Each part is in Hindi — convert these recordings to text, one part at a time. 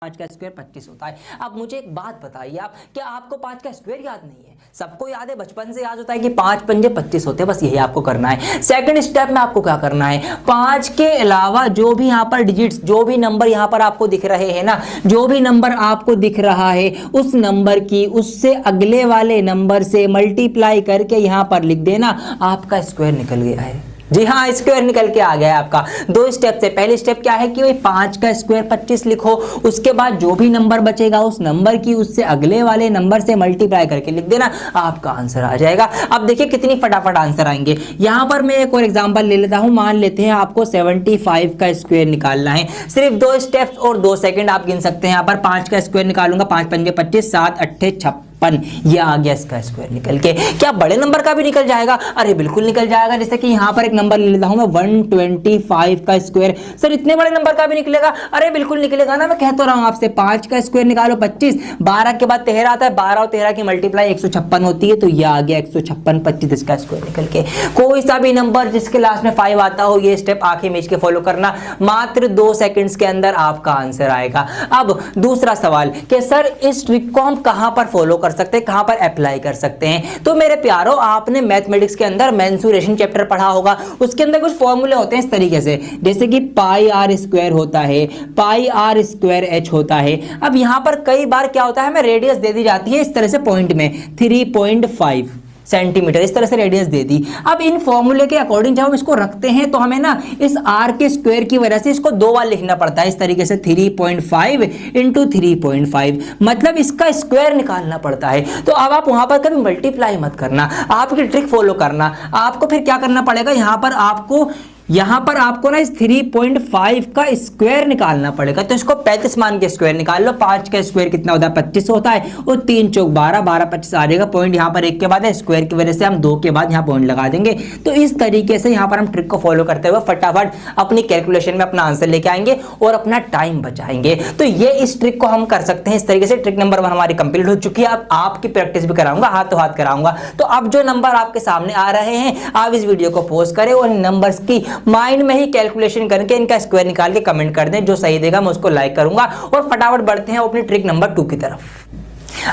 5 का स्क्वायर 25 होता है। अब मुझे एक बात बताइए आप, क्या आपको 5 का स्क्वायर याद नहीं है? सबको याद है, बचपन से याद होता है कि 5 पंजे 25 होते हैं, बस यही आपको करना है। सेकंड स्टेप में आपको क्या करना है, 5 के अलावा जो भी यहाँ पर डिजिट्स, जो भी नंबर यहाँ पर आपको दिख रहे हैं ना, जो भी नंबर आपको दिख रहा है उस नंबर की उससे अगले वाले नंबर से मल्टीप्लाई करके यहाँ पर लिख देना, आपका स्क्वायर निकल गया है। जी हाँ, स्क्वायर निकल के आ गया है आपका। दो स्टेप से, पहली स्टेप क्या है कि भाई 5 का स्क्वायर 25 लिखो, उसके बाद जो भी नंबर बचेगा उस नंबर की उससे अगले वाले नंबर से मल्टीप्लाई करके लिख देना, आपका आंसर आ जाएगा। अब देखिए कितनी फटाफट आंसर आएंगे। यहां पर मैं एक और एग्जांपल ले लेता हूं, मान लेते हैं आपको 75 का स्क्वायर निकालना है। सिर्फ 2 स्टेप्स और 2 सेकंड आप गिन सकते हैं। यहाँ पर 5 का स्क्वायर निकालूंगा, 5 पंजे 25, 7 अट्ठे 56, ये आ गया इसका स्क्वायर निकल के। क्या बड़े नंबर का भी निकल जाएगा? अरे बिल्कुल निकल जाएगा। जैसे कि यहां पर एक नंबर ले लेता हूं मैं, 125 का स्क्वायर। सर इतने बड़े नंबर का भी निकलेगा? अरे बिल्कुल निकलेगा ना, मैं कह तो रहा हूं आपसे। 5 का स्क्वायर निकालो 25, 12 के बाद 13 आता है, 12 और 13 की मल्टीप्लाई 156 होती है, तो ये आ गया 156, 25 इसका स्क्वायर निकल के। कोई सा भी नंबर जिसके लास्ट में 5 आता हो, ये स्टेप आंखें मीच के फॉलो करना, मात्र 2 सेकंड्स के अंदर आपका आंसर आएगा। अब दूसरा सवाल कि सर इस ट्रिक को हम कहां पर फॉलो कर सकते हैं, कहां पर अप्लाई कर सकते हैं? तो मेरे प्यारों, आपने मैथमेटिक्स के अंदर मेंसुरेशन चैप्टर पढ़ा होगा, उसके अंदर कुछ फॉर्मूले होते हैं इस तरीके से, जैसे कि पाई आर स्क्वायर होता है, पाई आर स्क्वायर एच होता है। अब यहां पर कई बार क्या होता है, हमें रेडियस दे दी जाती है इस तरह से पॉइंट में 3.5 सेंटीमीटर, इस तरह से रेडियस दे दी। अब इन फॉर्मूले के अकॉर्डिंग जब हम इसको रखते हैं तो हमें ना इस आर के स्क्वायर की वजह से इसको 2 बार लिखना पड़ता है, इस तरीके से 3.5 इंटू 3.5, मतलब इसका स्क्वायर निकालना पड़ता है। तो अब आप वहां पर कभी मल्टीप्लाई मत करना, आपकी ट्रिक फॉलो करना। आपको फिर क्या करना पड़ेगा, यहां पर आपको ना इस 3.5 का स्क्वायर निकालना पड़ेगा। तो इसको 35 मान के स्क्वायर निकाल लो। 5 का स्क्वायर कितना होता है, 25 होता है, और 3 चौक 12, 12 25 आ जाएगा। पॉइंट यहां पर 1 के बाद है, स्क्वायर की वजह से हम 2 के बाद यहां पॉइंट लगा देंगे। तो इस तरीके से यहां पर हम ट्रिक को फॉलो करते हुए फटाफट अपनी कैलकुलेशन में अपना आंसर लेके आएंगे और अपना टाइम बचाएंगे। तो ये इस ट्रिक को हम कर सकते हैं इस तरीके से। ट्रिक नंबर 1 हमारी कंप्लीट हो चुकी है। अब आपकी प्रैक्टिस भी कराऊंगा, हाथों हाथ कराऊंगा। तो अब जो नंबर आपके सामने आ रहे हैं, आप इस वीडियो को पॉज करें और नंबर्स की माइंड में ही कैलकुलेशन करके इनका स्क्वायर निकाल के कमेंट कर दें। जो सही देगा मैं उसको लाइक करूंगा। और फटाफट बढ़ते हैं अपनी ट्रिक नंबर 2 की तरफ।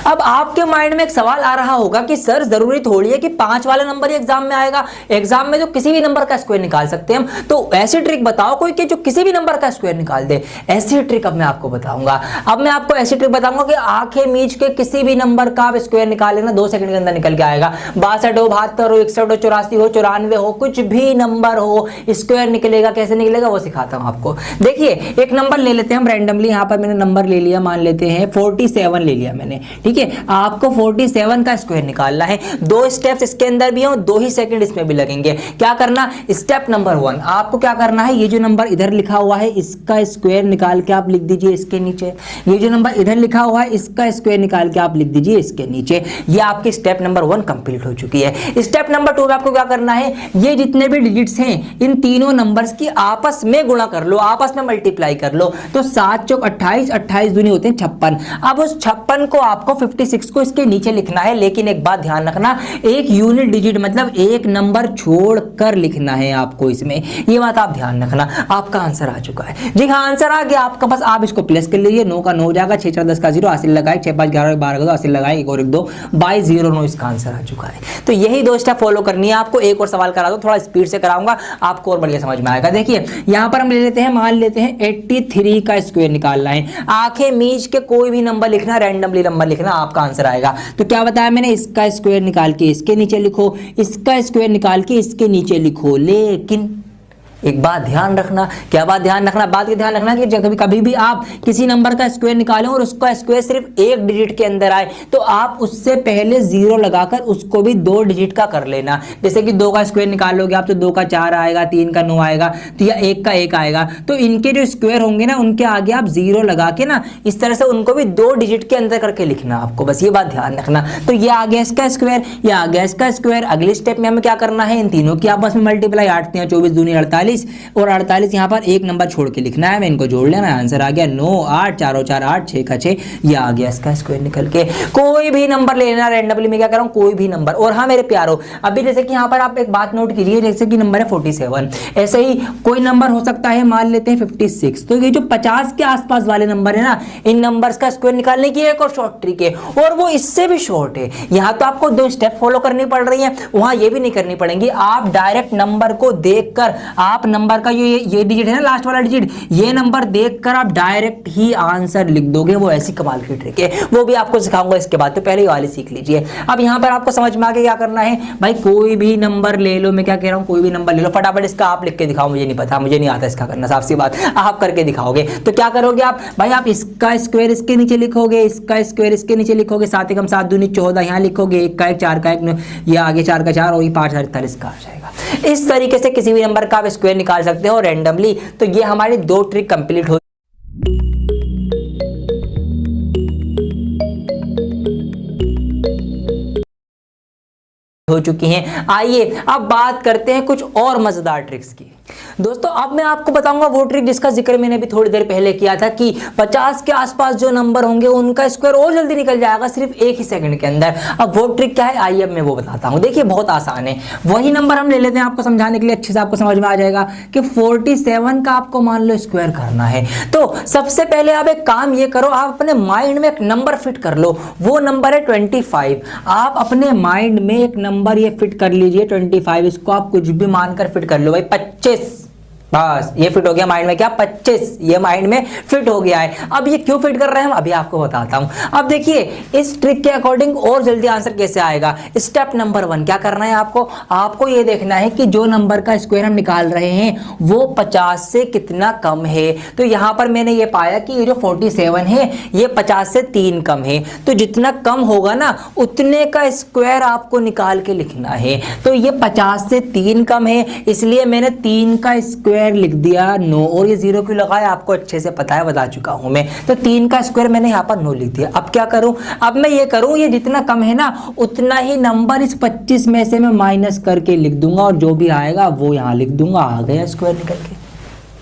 अब आपके माइंड में एक सवाल आ रहा होगा कि सर जरूरी थोड़ी है कि 5 वाला नंबर ही एग्जाम में आएगा, एग्जाम में तो किसी भी नंबर का स्क्वायर निकाल सकते हैं हम। तो ऐसी ट्रिक बताओ कोई कि जो किसी भी नंबर का स्क्वायर निकाल दे। ऐसी ट्रिक अब मैं आपको बताऊंगा। अब मैं आपको ऐसी ट्रिक बताऊंगा कि आंखें मीच के किसी भी नंबर का आप स्क्वायर निकाल लेना, 2 सेकंड के अंदर निकल के आएगा। 62 हो, 72 हो, 61 हो, 84 हो, 94 हो, कुछ भी नंबर हो, स्क्वायर निकलेगा। कैसे निकलेगा वो सिखाता हूं आपको। देखिए एक नंबर ले लेते हैं हम रैंडमली। यहां पर मैंने नंबर ले लिया, मान लेते हैं 47 ले लिया मैंने, ठीक है। आपको 47 का स्क्वायर निकालना है। 2 स्टेप्स इसके अंदर भी हैं और 2 ही सेकंड इसमें भी लगेंगे। क्या करना, स्टेप नंबर 1 आपको क्या करना है, ये जो नंबर इधर लिखा हुआ है इसका स्क्वायर निकाल के आप लिख दीजिए इसके नीचे। ये जो नंबर इधर लिखा हुआ है इसका स्क्वायर निकाल के आप लिख दीजिए इसके नीचे। ये आपकी स्टेप नंबर 1 कंप्लीट हो चुकी है। स्टेप नंबर 2 में आपको क्या करना है, ये जितने भी डिजिट्स हैं इन तीनों नंबर्स की आपस में गुणा कर लो, आपस में मल्टीप्लाई कर लो। तो 7 चौक 28, 28 दूनी होते हैं 56। अब उस 56 को आपको 56 को इसके नीचे लिखना है। लेकिन एक बात ध्यान रखना, एक यूनिट डिजिट मतलब एक नंबर छोड़कर लिखना है आपको इसमें, ये बात आप ध्यान रखना। आपका आंसर आ चुका है। जी हाँ, आंसर आ गया आपका। बस आप इसको प्लस कर लीजिए। 9 का 9 जाएगा, 6 4 10 का 0, हासिल लगाए, 6 5 11 12 का 2 हासिल लगाए, 1 और 1 2 22 0 9 इसका आंसर आ चुका है। तो यही 2 स्टेप फॉलो करनी है आपको। एक और सवाल करा दो, थोड़ा स्पीड से कराऊंगा, आपको और बढ़िया समझ में आएगा। देखिए यहां पर हम ले लेते हैं, मान लेते हैं 83 का स्क्वायर निकालना है। आंखें मीच के कोई भी नंबर लिखना, रैंडमली नंबर लिखना, आपका आंसर आएगा। तो क्या बताया मैंने, इसका स्क्वायर निकाल के इसके नीचे लिखो, इसका स्क्वायर निकाल के इसके नीचे लिखो। लेकिन एक बात ध्यान रखना, क्या बात ध्यान रखना, बात ये ध्यान रखना कि जब कभी भी आप किसी नंबर का स्क्वायर निकालें और उसका स्क्वायर सिर्फ एक डिजिट के अंदर आए तो आप उससे पहले 0 लगाकर उसको भी 2 डिजिट का कर लेना। जैसे कि 2 का स्क्वायर निकालोगे आप तो 2 का 4 आएगा, 3 का 9 आएगा, तो या 1 का 1 आएगा। तो इनके जो स्क्वायर होंगे ना उनके आगे आप 0 लगा के ना इस तरह से उनको भी 2 डिजिट के अंदर करके लिखना आपको, बस ये बात ध्यान रखना। तो ये आ गया इसका स्क्वायर, ये आ गया इसका स्क्वायर। अगले स्टेप में हमें क्या करना है, इन तीनों की आपस में मल्टीप्लाई, 8 3 24 दूनी 48, 48 और 48 यहाँ पर एक नंबर छोड़ के लिखना है, मैं इनको जोड़ लेना, आंसर आ गया 9 8 4 और 4 8 6 का 6, ये आ गया इसका स्क्वायर निकल के। कोई भी नंबर ले लेना रैंडमली, मैं क्या कर रहा हूँ कोई भी नंबर। और हाँ मेरे प्यारो, अभी जैसे कि यहाँ पर आप एक बात नोट कीजिए, जैसे कि नंबर है 47, ऐसे ही कोई नंबर हो सकता है, मान लेते हैं 56, तो ये जो 50 के आसपास वाले नंबर है ना, इन नंबर्स का स्क्वायर निकालने की एक और शॉर्ट ट्रिक है, और वो इससे भी शॉर्ट है। यहाँ तो आपको 2 स्टेप फॉलो करनी पड़ रही है, वहां ये भी नहीं करनी पड़ेंगी। आप डायरेक्ट नंबर को देखकर, आप नंबर का ये डिजिट है ना, लास्ट वाला डिजिट, ये नंबर देखकर आप डायरेक्ट ही आंसर लिख दोगे। वो ऐसी कमाल की ट्रिक है, वो भी आपको सिखाऊंगा इसके बाद, तो पहले वाली सीख लीजिए। अब यहाँ पर आपको समझ में आ गया क्या करना है भाई, कोई भी नंबर ले लो, मैं क्या कह रहा हूँ कोई भी नंबर ले लो, फटाफट इसका आप लिख के दिखाओ, मुझे नहीं पता, मुझे नहीं आता इसका करना, साफ सी बात, आप करके दिखाओगे। तो क्या करोगे आप भाई, आप इसका स्क्वायर इसके नीचे लिखोगे, इसका स्क्वायर इसके नीचे लिखोगे, 7 एकम 7 दूनी 14 यहाँ लिखोगे, 1 का 1 4 का 1, ये आगे 4 का 4 और ये 5 48 का आ जाएगा। इस तरीके से किसी भी नंबर का आप स्क्वायर निकाल सकते हो रैंडमली। तो ये हमारी 2 ट्रिक कंप्लीट हो चुकी हैं। आइए अब बात करते हैं कुछ और मजेदार ट्रिक्स की। दोस्तों अब मैं आपको बताऊंगा वो ट्रिक जिसका जिक्र मैंने भी थोड़ी देर पहले किया था कि 50 के आसपास जो नंबर होंगे उनका स्क्वायर और जल्दी निकल जाएगा सिर्फ 1 ही सेकंड के अंदर। अब वो ट्रिक क्या है, आइए अब मैं वो बताता हूं। देखिए बहुत आसान है, वही नंबर हम ले लेते हैं आपको समझाने के लिए, अच्छे से आपको समझ में आ जाएगा कि 47 का आपको मान लो स्क्वायर करना है। तो सबसे पहले आप एक काम ये करो, आप अपने माइंड में एक नंबर फिट कर लो, वो नंबर है 25। आप अपने माइंड में एक नंबर ये फिट कर लीजिए 25, इसको आप कुछ भी मानकर फिट कर लो भाई, 25, बस ये फिट हो गया माइंड में, क्या 25, ये माइंड में फिट हो गया है। अब ये क्यों फिट कर रहे हैं हम अभी आपको बताता हूं। अब देखिए इस ट्रिक के अकॉर्डिंग और जल्दी आंसर कैसे आएगा। स्टेप नंबर 1 क्या करना है आपको ये देखना है कि जो नंबर का स्क्वायर हम निकाल रहे हैं वो 50 से कितना कम है। तो यहां पर मैंने ये पाया कि ये जो 47 है ये 50 से 3 कम है, तो जितना कम होगा ना उतने का स्क्वायर आपको निकाल के लिखना है। तो ये 50 से 3 कम है, इसलिए मैंने 3 का स्क्वायर लिख दिया 9, और ये 0 क्यों लगाया आपको अच्छे से पता है, बता चुका हूं मैं। तो 3 का स्क्वायर मैंने यहां पर 9 लिख दिया। अब क्या करूं, अब मैं ये करूं, ये जितना कम है ना उतना ही नंबर इस 25 में से मैं माइनस करके लिख दूंगा, और जो भी आएगा वो यहां लिख दूंगा, आ गया स्क्वायर निकल के।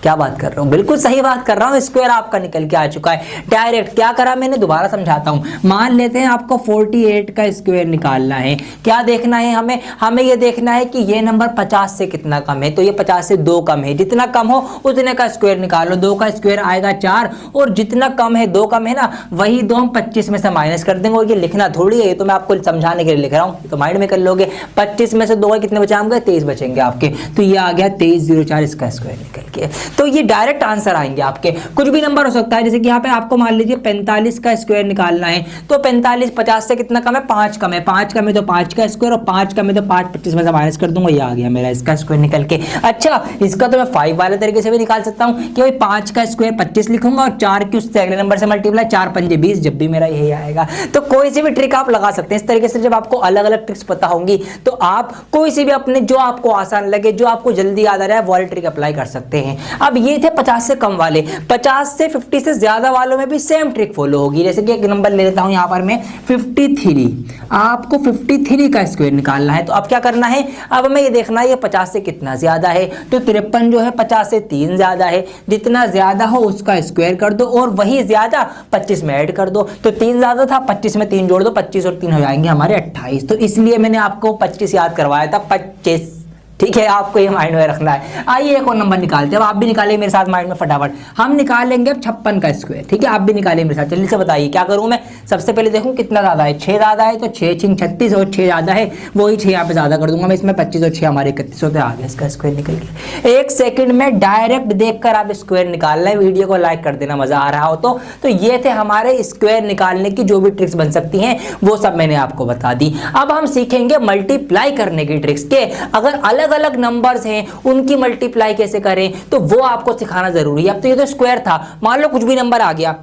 क्या बात कर रहा हूं, बिल्कुल सही बात कर रहा हूं, स्क्वायर आपका निकल के आ चुका है डायरेक्ट। क्या करा मैंने, दोबारा समझाता हूं। मान लेते हैं आपको 48 का स्क्वायर निकालना है, क्या देखना है हमें ये देखना है कि ये नंबर 50 से कितना कम है। तो ये 50 से 2 कम है, जितना कम हो उतने का स्क्वायर निकालो। 2 का स्क्वायर आएगा 4, और जितना कम है 2 कम है ना, वही 2 हम 25 में से माइनस कर देंगे। और ये लिखना थोड़ी है, ये तो मैं आपको समझाने के लिए लिख रहा हूँ, तो माइंड में कर लोगे। 25 में से 2 कितने बचाएंगे, 23 बचेंगे आपके। तो ये आ गया 2304 इसका स्क्वायर निकल के। तो ये डायरेक्ट आंसर आएंगे आपके, कुछ भी नंबर हो सकता है। जैसे कि यहाँ पे आपको मान लीजिए 45 का स्क्वायर निकालना है, तो 45 50 से कितना कम है, 5 कम है। 5 कम है तो 5 का स्क्वायर, और 5 कम है तो 5 25 में से माइनस कर दूंगा, ये आ गया मेरा इसका स्क्वायर निकल के। अच्छा इसका तो मैं 5 वाले तरीके से भी निकाल सकता हूँ कि भाई 5 का स्क्वायर 25 लिखूंगा और 4 की उससे अगले नंबर से मल्टीप्लाई, 4 पंजे 20, जब भी मेरा यही आएगा। तो कोई सी भी ट्रिक आप लगा सकते हैं इस तरीके से। जब आपको अलग अलग ट्रिक्स पता होंगी तो आप कोई सी भी अपने जो आपको आसान लगे, जो आपको जल्दी याद आ रहा है, वो वाली ट्रिक अप्लाई कर सकते हैं। अब ये थे 50 से कम वाले, 50 से 50 से ज्यादा वालों में भी सेम ट्रिक फॉलो होगी। जैसे कि एक नंबर ले लेता हूं यहां पर मैं 53, आपको 53 का स्क्वायर निकालना है। तो अब क्या करना है, अब हमें ये देखना है ये 50 से कितना ज्यादा है। तो 53 जो है 50 से 3 ज्यादा है, जितना ज्यादा हो उसका स्क्वायर कर दो, और वही ज्यादा 25 में ऐड कर दो। तो 3 ज्यादा था, 25 में 3 जोड़ दो, 25 और 3 हो जाएंगे हमारे 28। तो इसलिए मैंने आपको 25 याद करवाया था, 25, ठीक है, आपको ये माइंड में रखना है। आइए एक और नंबर निकालते हैं, अब आप भी निकालिए मेरे साथ माइंड में फटाफट। हम निकालेंगे अब 56 का स्क्वायर, ठीक है, आप भी निकालिए मेरे साथ। जल्दी से बताइए क्या करूं मैं। सबसे पहले देखूं कितना ज्यादा है, 6 ज्यादा है, तो 6 6 36, और 6 ज्यादा है वही 6 यहाँ पे ज्यादा कर दूंगा मैं, इसमें 25 और 6 हमारे 31 होते, आ गया इसका स्क्वायर निकल के। 1 सेकंड में डायरेक्ट देखकर आप स्क्वायर निकालना है। वीडियो को लाइक कर देना मजा आ रहा हो तो ये थे हमारे स्क्वायर निकालने की जो भी ट्रिक्स बन सकती हैं, वो सब मैंने आपको बता दी। अब हम सीखेंगे मल्टीप्लाई करने की ट्रिक्स के, अगर अलग अलग नंबर्स हैं उनकी मल्टीप्लाई कैसे करें, तो वो आपको सिखाना जरूरी है। अब तो ये तो स्क्वायर था, मान लो कुछ भी नंबर आ गया,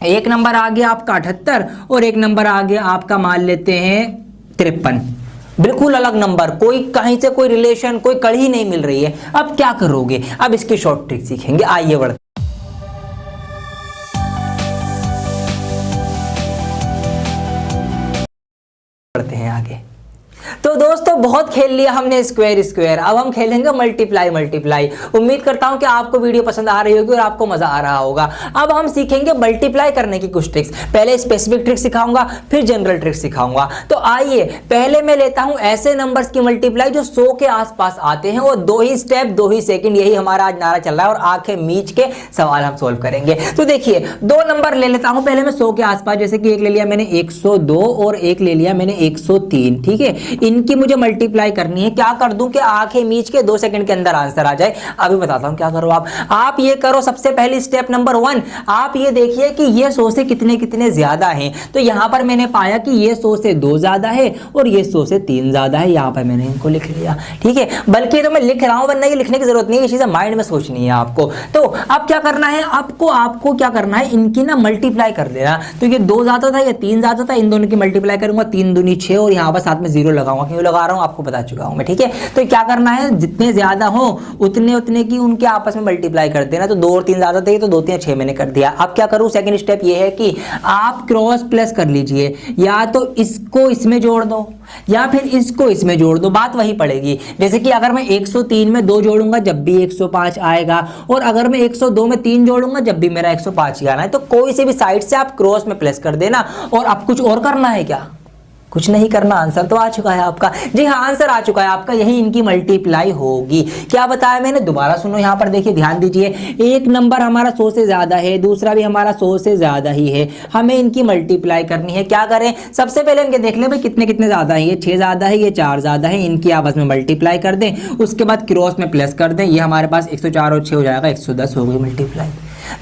एक नंबर आ गया आपका 78 और एक नंबर आ गया आपका मान लेते हैं 53, बिल्कुल अलग नंबर, कोई कहीं से कोई रिलेशन, कोई कड़ी नहीं मिल रही है। अब क्या करोगे, अब इसकी शॉर्ट ट्रिक सीखेंगे। आइए बढ़ते हैं आगे। तो तो दोस्तों बहुत खेल लिया हमने स्क्वायर स्क्वायर, अब हम खेलेंगे मल्टीप्लाई मल्टीप्लाई। उम्मीद करता हूं कि आपको वीडियो पसंद आ रही होगी और आपको मजा आ रहा होगा। अब हम सीखेंगे मल्टीप्लाई करने की कुछ ट्रिक्स। पहले स्पेसिफिक ट्रिक सिखाऊंगा, फिर जनरल ट्रिक सिखाऊंगा। तो आइए पहले मैं लेता हूं ऐसे नंबर्स की मल्टीप्लाई जो 100 के आसपास आते हैं, और 2 ही स्टेप 2 ही सेकंड, यही हमारा आज नारा चल रहा है और आंखें मीच के सवाल हम सोल्व करेंगे। तो देखिए 2 नंबर ले लेता हूं पहले मैं 100 के आसपास, जैसे कि एक ले लिया मैंने 102 और एक ले लिया मैंने 103। ठीक है, इनकी मुझे मल्टीप्लाई करनी है। क्या कर दूं कि आंखें मीच के 2 सेकंड के अंदर आंसर आ जाए। अभी बताता हूं क्या करो आप ये करो। सबसे पहली स्टेप नंबर 1, आप ये देखिए कि ये 100 से कितने कितने ज्यादा हैं। तो यहां पर मैंने पाया कि ये 100 से 2 ज्यादा है और ये 100 से 3 ज्यादा है। यहां पर मैंने इनको लिख लिया। ठीक है, बल्कि तो मैं लिख रहा हूं, वरना ये लिखने की जरूरत नहीं है, ये चीजें माइंड में सोचनी है आपको। तो अब क्या करना है, आपको क्या करना है, इनकी ना मल्टीप्लाई कर देना। तो ये 2 ज्यादा था, ये 3 ज्यादा था, इन दोनों की मल्टीप्लाई करूंगा, 3 दूनी 6 और यहां पर साथ में 0 लगाऊंगा। क्यों लगा रहा हूं आपको बता चुका हूं मैं। ठीक है, तो क्या करना है, जितने ज्यादा हो उतने उतने की उनके आपस में मल्टीप्लाई कर देना। तो 2 और 3 ज्यादा थे, तो 2 3 6 मैंने कर दिया। अब क्या करूं, सेकंड स्टेप ये है कि आप क्रॉस प्लस कर लीजिए, या तो इसको इसमें जोड़ दो या फिर इसको इसमें जोड़ दो, बात वही पड़ेगी। जैसे कि अगर मैं 103 में 2 जोड़ूंगा जब भी 105 आएगा, और अगर मैं 102 में 3 जोड़ूंगा जब भी मेरा 105 ही आना है। तो कोई से भी साइड से आप क्रॉस में प्लस कर देना। और अब कुछ और करना है क्या, कुछ नहीं करना, आंसर तो आ चुका है आपका। जी हाँ, आंसर आ चुका है आपका, यही इनकी मल्टीप्लाई होगी। क्या बताया मैंने, दोबारा सुनो, यहां पर देखिए, ध्यान दीजिए। एक नंबर हमारा 100 से ज्यादा है, दूसरा भी हमारा 100 से ज्यादा ही है, हमें इनकी मल्टीप्लाई करनी है। क्या करें, सबसे पहले इनके देख ले भाई कितने कितने ज्यादा है। ये 6 ज्यादा है, ये 4 ज्यादा है, इनकी आपस में मल्टीप्लाई कर दें, उसके बाद क्रॉस में प्लस कर दें। ये हमारे पास 104 और 6 हो जाएगा, 110 हो गई मल्टीप्लाई।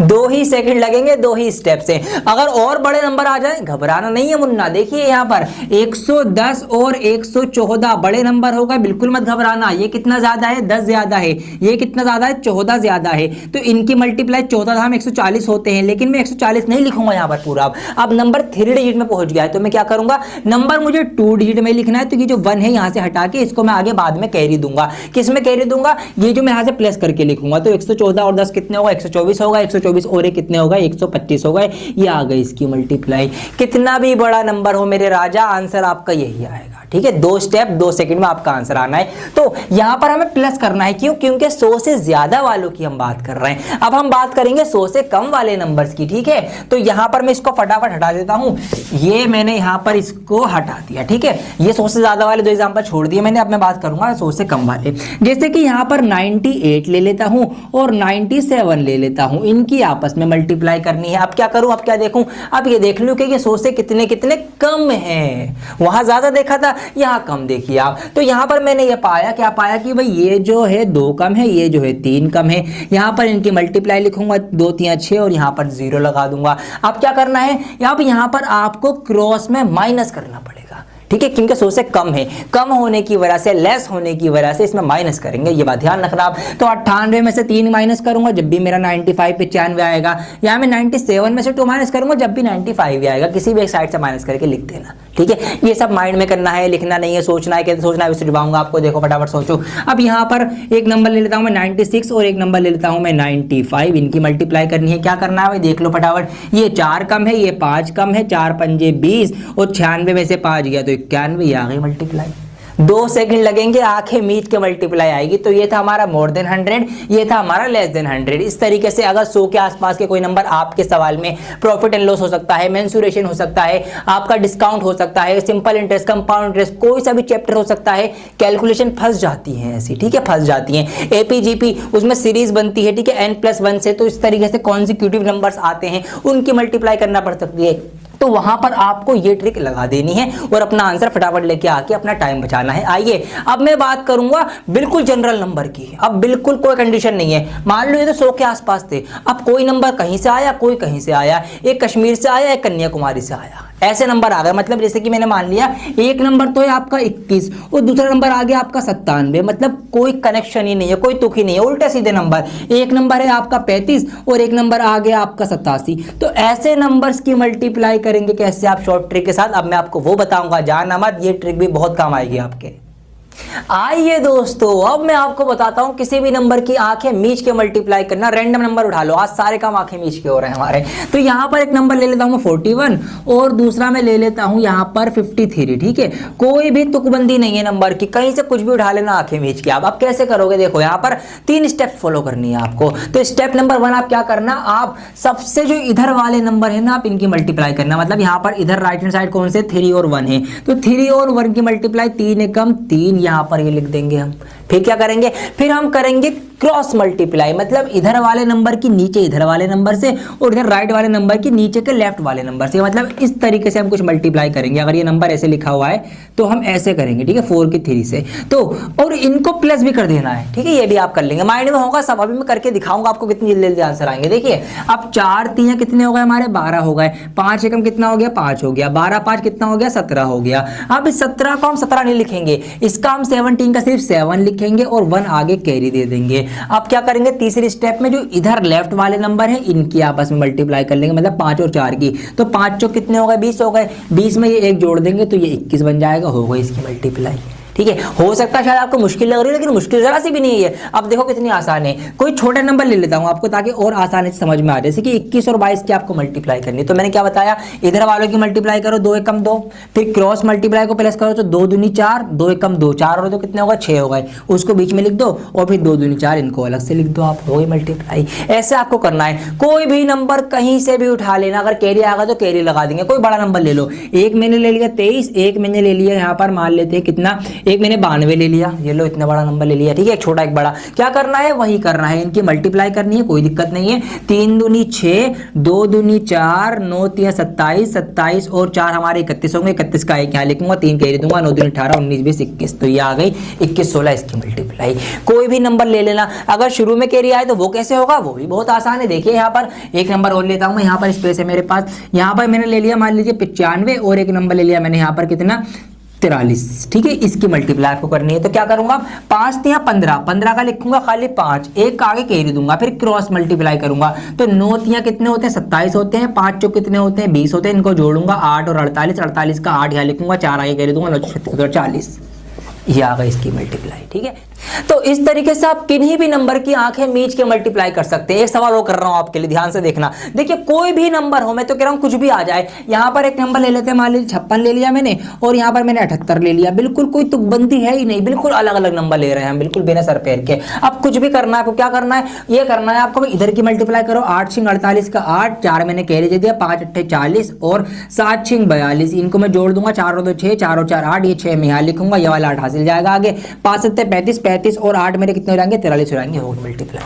2 ही सेकंड लगेंगे, 2 ही स्टेप से। अगर और बड़े नंबर आ जाए, घबराना नहीं है मुन्ना। देखिए यहां पर 110 और 114 बड़े नंबर हो गए, बिल्कुल मत घबराना। ये कितना ज्यादा है, 10 ज्यादा है। ये कितना ज्यादा है, 14 ज्यादा है। तो इनकी मल्टीप्लाई 14 धाम 140 होते हैं, लेकिन मैं 140 नहीं लिखूंगा यहां पर पूरा। अब नंबर 3 डिजिट में पहुंच गया है, तो मैं क्या करूंगा, नंबर मुझे 2 डिजिट में लिखना है। तो ये जो 1 है यहां से हटा के इसको मैं आगे बाद में कैरी दूंगा। किस में कैरी दूंगा, ये जो मैं यहां से प्लस करके लिखूंगा। तो 114 और 10 कितने होगा, 124 होगा, 124 और ये कितने होगा, 125 हो गए। ये आ गई इसकी मल्टीप्लाई। कितना भी बड़ा नंबर हो मेरे राजा, आंसर आपका यही आएगा। ठीक है, 2 स्टेप 2 सेकंड में आपका आंसर आना है। तो यहां पर हमें प्लस करना है, क्यों, क्योंकि 100 से ज्यादा वालों की हम बात कर रहे हैं। अब हम बात करेंगे 100 से कम वाले नंबर्स की। ठीक है, तो यहां पर मैं इसको फटाफट हटा देता हूं। ये मैंने यहां पर इसको हटा दिया। ठीक है, ये 100 से ज्यादा वाले 2 एग्जांपल छोड़ दिए मैंने। अब मैं बात करूंगा 100 से कम वाले। जैसे कि यहां पर 98 ले लेता हूं और 97 ले लेता हूं, इनकी आपस में मल्टीप्लाई करनी है। अब क्या करूं, अब क्या देखूं, अब ये देख लूं कि ये 100 से कितने कितने कम है। वहां ज्यादा देखा था, यहां कम देखिए आप। तो यहां पर मैंने ये पाया, क्या पाया कि भाई ये जो है 2 कम है, ये जो है 3 कम है। यहां पर इनकी मल्टीप्लाई लिखूंगा, 2 3 6 और यहां पर 0 लगा दूंगा। अब क्या करना है, अब यहां पर आपको क्रॉस में माइनस करना पड़ेगा। ठीक है, क्योंकि 100 से कम है, कम होने की वजह से, लेस होने की वजह से इसमें माइनस करेंगे, ये बात ध्यान रखना आप। तो 98 में से 3 माइनस करूंगा जब भी मेरा 95 95 आएगा। या मैं 97 में से 2 माइनस करूंगा जब भी 95 आएगा। किसी भी एक साइड से माइनस करके लिख देना। ठीक है, ये सब माइंड में करना है, लिखना नहीं है, सोचना है। कैसे सोचना है उससे डुबाऊंगा आपको, देखो फटाफट सोचो। अब यहाँ पर एक नंबर ले लेता हूँ मैं 96 और एक नंबर ले लेता हूँ मैं 95। इनकी मल्टीप्लाई करनी है। क्या करना है भाई, देख लो फटाफट। ये 4 कम है, ये 5 कम है, 4 पंजे 20 और 96 में से 5 गया तो 91, आ गई मल्टीप्लाई। 2 सेकंड लगेंगे, आंखें मीच के मल्टीप्लाई आएगी। तो ये था हमारा मोर देन 100, ये था हमारा लेस देन 100। इस तरीके से अगर 100 के आसपास के कोई नंबर आपके सवाल में, प्रॉफिट एंड लॉस हो सकता है, मेंसुरेशन हो सकता है, आपका डिस्काउंट हो सकता है, सिंपल इंटरेस्ट, कंपाउंड इंटरेस्ट, कोई सा भी चैप्टर हो सकता है, कैलकुलेशन फंस जाती है ऐसी। ठीक है, फंस जाती है। एपीजीपी उसमें सीरीज बनती है। ठीक है, n+1 से, तो इस तरीके से कॉन्जिक्यूटिव नंबर्स आते हैं, उनकी मल्टीप्लाई करना पड़ सकती है। तो वहां पर आपको ये ट्रिक लगा देनी है और अपना आंसर फटाफट लेके आके अपना टाइम बचाना है। आइए अब मैं बात करूंगा बिल्कुल जनरल नंबर की। अब बिल्कुल कोई कंडीशन नहीं है। मान लो ये तो 100 के आसपास थे, अब कोई नंबर कहीं से आया, कोई कहीं से आया, एक कश्मीर से आया, एक कन्याकुमारी से आया, ऐसे नंबर आ गए। मतलब जैसे कि मैंने मान लिया एक नंबर तो है आपका 21 और दूसरा नंबर आ गया आपका 97, मतलब कोई कनेक्शन ही नहीं है, कोई तुक ही नहीं है, उल्टे सीधे नंबर। एक नंबर है आपका 35 और एक नंबर आ गया आपका 87। तो ऐसे नंबर्स की मल्टीप्लाई करेंगे कैसे आप शॉर्ट ट्रिक के साथ, अब मैं आपको वो बताऊंगा, जानना मत, ये ट्रिक भी बहुत काम आएगी आपके। आइए दोस्तों, अब मैं आपको बताता हूं किसी भी नंबर की आंखें मीच के मल्टीप्लाई करना। रैंडम नंबर उठा लो, आज सारे काम आंखें मीच के हो रहे हैं हमारे। तो यहां पर एक नंबर ले लेता हूं मैं 41 और दूसरा मैं ले लेता हूं यहां पर 53। ठीक है, कोई भी तुकबंदी नहीं है नंबर की, कहीं से कुछ भी उठा लेना आंखें मीच के। आप कैसे करोगे, देखो यहां पर 3 स्टेप फॉलो करनी है आपको। तो स्टेप नंबर 1 आप क्या करना, आप सबसे जो इधर वाले नंबर है ना आप इनकी मल्टीप्लाई करना। मतलब यहां पर इधर राइट हैंड साइड कौन से 3 और 1 है, तो 3 और 1 की मल्टीप्लाई 3 एकम 3, यहां पर ये लिख देंगे हम। फिर क्या करेंगे, फिर हम करेंगे क्रॉस मल्टीप्लाई, मतलब इधर वाले नंबर की नीचे इधर वाले नंबर से और इधर राइट वाले नंबर की नीचे के लेफ्ट वाले नंबर से। मतलब इस तरीके से हम कुछ मल्टीप्लाई करेंगे। अगर ये नंबर ऐसे लिखा हुआ है तो हम ऐसे करेंगे, ठीक है, 4 की 3 से। तो और इनको प्लस भी कर देना है, ठीक है, ये भी आप कर लेंगे। माइंड में होगा सब, अभी मैं करके दिखाऊंगा आपको कितनी जल्दी जल्दी आंसर आएंगे। देखिए अब 4 3 कितने हो गए हमारे, 12 हो गए। 5 एकम कितना हो गया, 5 हो गया। 12 5 कितना हो गया, 17 हो गया। अब इस 17 को हम 17 नहीं लिखेंगे, इसका हम 17 का सिर्फ 7 लिखेंगे और 1 आगे कैरी दे देंगे। अब क्या करेंगे, तीसरे स्टेप में जो इधर लेफ्ट वाले नंबर है इनकी आपस में मल्टीप्लाई कर लेंगे, मतलब 5 और 4 की। तो 5 चौक कितने हो गए, 20 हो गए। 20 में ये 1 जोड़ देंगे तो ये 21 बन जाएगा, हो गई इसकी मल्टीप्लाई। ठीक है, हो सकता है शायद आपको मुश्किल लग रही है, लेकिन मुश्किल जरा सी भी नहीं है। अब देखो कितनी आसान है। कोई छोटे नंबर ले लेता हूं आपको ताकि और आसानी से समझ में आ जाए। जैसे कि 21 और 22 की आपको मल्टीप्लाई करनी है, तो मैंने क्या बताया, इधर वालों की मल्टीप्लाई करो 2 एकम 2, फिर क्रॉस मल्टीप्लाई को प्लस करो तो 2 दूनी 4, 2 एकम 2, 4 और 2 कितने होगा, 6 हो गए। उसको बीच में लिख दो और फिर 2 दूनी 4 इनको अलग से लिख दो, आप हो गई मल्टीप्लाई। ऐसे आपको करना है। कोई भी नंबर कहीं से भी उठा लेना, अगर कैरी आएगा तो कैरी लगा देंगे। कोई बड़ा नंबर ले लो, एक मैंने ले लिया 23, एक मैंने ले लिया यहाँ पर मान लेते हैं कितना, एक मैंने 92 ले लिया। ये लो इतना बड़ा नंबर ले लिया, ठीक है, एक छोटा एक बड़ा। क्या करना है, वही करना है, इनकी मल्टीप्लाई करनी है, कोई दिक्कत नहीं है। 3 दूनी 6, 2 दूनी 4, 9 3 27, 27 और 4 हमारे 31 होंगे। 31 का एक यहाँ लिखूंगा, 3 कैरी दूंगा, 9 दूनी 18, 19 20 21, तो ये आ गई 21 16 इसकी मल्टीप्लाई। कोई भी नंबर ले लेना, अगर शुरू में कैरी आए तो वो कैसे होगा, वो भी बहुत आसान है। देखिए यहाँ पर एक नंबर और लेता हूँ मैं, यहाँ पर स्पेस है मेरे पास, यहाँ पर मैंने ले लिया मान लीजिए 95 और एक नंबर ले लिया मैंने यहाँ पर कितना, 43। ठीक है, इसकी मल्टीप्लाई आपको करनी है। तो क्या करूंगा, 5 3 15, 15 का लिखूंगा खाली 5, एक का आगे कैरी दूंगा, फिर क्रॉस मल्टीप्लाई करूंगा। तो 9 3 कितने होते हैं, 27 होते हैं। 5 चौक कितने होते हैं, 20 होते हैं। इनको जोड़ूंगा 8 और 48, 48 का 8 यहाँ लिखूंगा, 4 आगे कैरी दूंगा, 9 36 और 40, ये आ गई इसकी मल्टीप्लाई। ठीक है, तो इस तरीके से आप किन्हीं भी नंबर की आंखें मीच के मल्टीप्लाई कर सकते हैं। एक सवाल वो कर रहा हूं आपके लिए, ध्यान से देखना। देखिए कोई भी नंबर हो, मैं तो कह रहा हूं कुछ भी आ जाए। यहां पर एक नंबर ले लेते हैं, मान लीजिए 56 ले लिया मैंने और यहां पर मैंने 78 ले लिया। बिल्कुल कोई तुकबंदी है ही नहीं, बिल्कुल अलग अलग नंबर ले रहे हैं हम, बिल्कुल बिना सर पैर के। अब कुछ भी करना है आपको, क्या करना है, ये करना है आपको, इधर की मल्टीप्लाई करो। 8 6 48 का 8, 4 मैंने कैरी दे दिया, 5 8 40 और 7 6 42, इनको मैं जोड़ दूंगा, 4 और 2 6, 4 और 4 8, ये 6 मैं यहाँ लिखूंगा, ये वाला 8 हासिल जाएगा आगे। 5 7 35, 35 और 8 मेरे कितने हो जाएंगे, 43 हो जाएंगे, हो मल्टीप्लाई।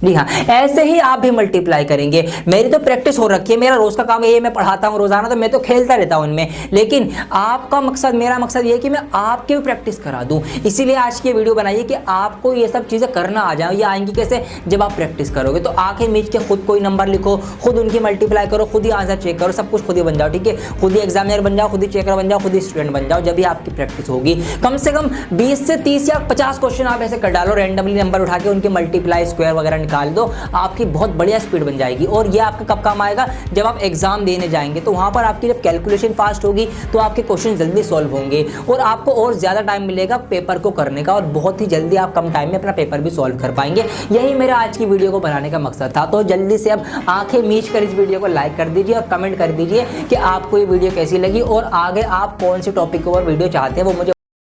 जी हाँ, ऐसे ही आप भी मल्टीप्लाई करेंगे। मेरी तो प्रैक्टिस हो रखी है, मेरा रोज का काम ये है, मैं पढ़ाता हूँ रोजाना, तो मैं तो खेलता रहता हूँ इनमें। लेकिन आपका मकसद, मेरा मकसद ये है कि मैं आपकी भी प्रैक्टिस करा दूँ। इसीलिए आज की वीडियो बनाइए कि आपको ये सब चीज़ें करना आ जाए। ये आएंगी कैसे, जब आप प्रैक्टिस करोगे। तो आंखें मीच के खुद कोई नंबर लिखो, खुद उनकी मल्टीप्लाई करो, खुद ही आंसर चेक करो, सब कुछ खुद ही बन जाओ। ठीक है, खुद ही एग्जामिनर बन जाओ, खुद ही चेकर बन जाओ, खुद ही स्टूडेंट बन जाओ। जब भी आपकी प्रैक्टिस होगी, कम से कम 20 से 30 या 50 क्वेश्चन आप ऐसे कर डालो, रैंडमली नंबर उठा के उनकी मल्टीप्लाई स्क्वायर वगैरह निकाल दो, आपकी बहुत बढ़िया स्पीड बन जाएगी। और ये आपका कब काम आएगा, जब आप एग्जाम देने जाएंगे, तो वहां पर आपकी जब कैलकुलेशन फास्ट होगी तो आपके क्वेश्चन जल्दी सॉल्व होंगे और आपको और ज्यादा टाइम मिलेगा पेपर को करने का, और बहुत ही जल्दी आप कम टाइम में अपना पेपर भी सॉल्व कर पाएंगे। यही मेरा आज की वीडियो को बनाने का मकसद था। तो जल्दी से अब आंखें मीच कर इस वीडियो को लाइक कर दीजिए और कमेंट कर दीजिए कि आपको ये वीडियो कैसी लगी और आगे आप कौन से टॉपिक के ऊपर वीडियो चाहते हैं, वो मुझे